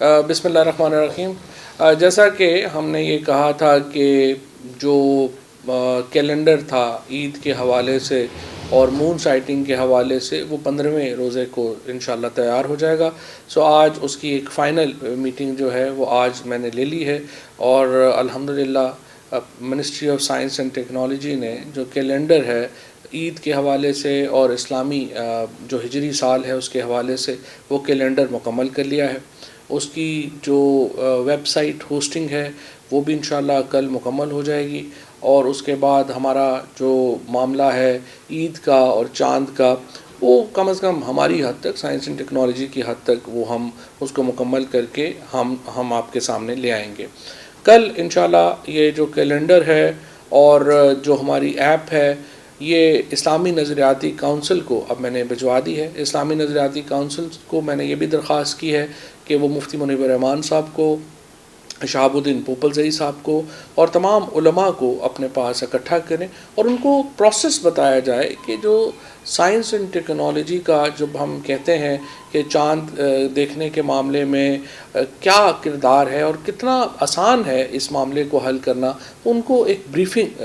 بسم اللہ الرحمن الرحیم۔ جیسا کہ ہم نے یہ کہا تھا کہ جو کیلنڈر تھا عید کے حوالے سے اور مون سائٹنگ کے حوالے سے وہ 15ویں روزے کو انشاءاللہ تیار ہو جائے گا۔ آج اس کی ایک فائنل میٹنگ جو ہے وہ آج میں نے لے لی ہے، اور الحمدللہ ministry of science and technology نے جو کیلنڈر ہے عید کے حوالے سے اور اسلامی جو ہجری سال ہے اس کے حوالے سے وہ کیلنڈر مکمل کر لیا ہے۔ اس کی جو ویب سائٹ ہوسٹنگ ہے وہ بھی انشاءاللہ کل مکمل ہو جائے گی، اور اس کے بعد ہمارا جو معاملہ ہے عید کا اور چاند کا وہ کم از کم ہماری حد تک، سائنس اینڈ ٹیکنالوجی کی حد تک وہ ہم اس کو مکمل کر کے ہم آپ کے سامنے لے آئیں گے۔ کل انشاءاللہ یہ جو کیلنڈر ہے اور جو ہماری ایپ ہے یہ اسلامی نظریاتی کونسل کو اب میں نے بھجوا دی ہے۔ اسلامی نظریاتی کونسل کو میں نے یہ بھی درخواست کی ہے کہ وہ مفتی منیب الرحمان صاحب کو، شہاب الدین پوپلزئی صاحب کو اور تمام علماء کو اپنے پاس اکٹھا کریں اور ان کو پروسیس بتایا جائے کہ جو سائنس اینڈ ٹیکنالوجی کا جب ہم کہتے ہیں کہ چاند دیکھنے کے معاملے میں کیا کردار ہے اور کتنا آسان ہے اس معاملے کو حل کرنا، ان کو ایک بریفنگ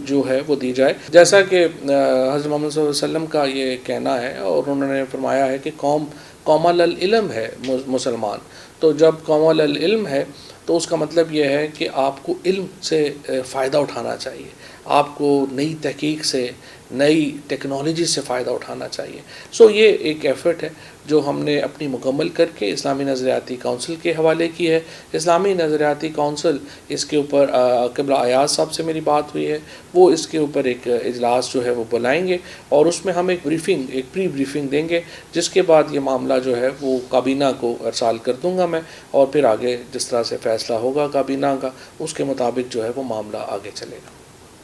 جو ہے وہ دی جائے۔ جیسا کہ حضرت محمد صلی اللہ علیہ وسلم کا یہ کہنا ہے اور انہوں نے فرمایا ہے کہ قوم العلم ہے مسلمان، تو جب قوم العلم ہے تو اس کا مطلب یہ ہے کہ آپ کو علم سے فائدہ اٹھانا چاہیے، آپ کو نئی تحقیق سے، نئی ٹیکنالوجی سے فائدہ اٹھانا چاہیے۔ یہ ایک ایفرٹ ہے جو ہم نے اپنی مکمل کر کے اسلامی نظریاتی کونسل کے حوالے کی ہے۔ اسلامی نظریاتی کونسل اس کے اوپر قبلہ ایاز صاحب سے میری بات ہوئی ہے، وہ اس کے اوپر ایک اجلاس جو ہے وہ بلائیں گے اور اس میں ہم ایک پری بریفنگ دیں گے، جس کے بعد یہ معاملہ جو ہے وہ کابینہ کو ارسال کر دوں گا میں، اور پھر آگے جس طرح سے فیصلہ ہوگا کابینہ کا اس کے مطابق جو ہے وہ معاملہ آگے چلے گا۔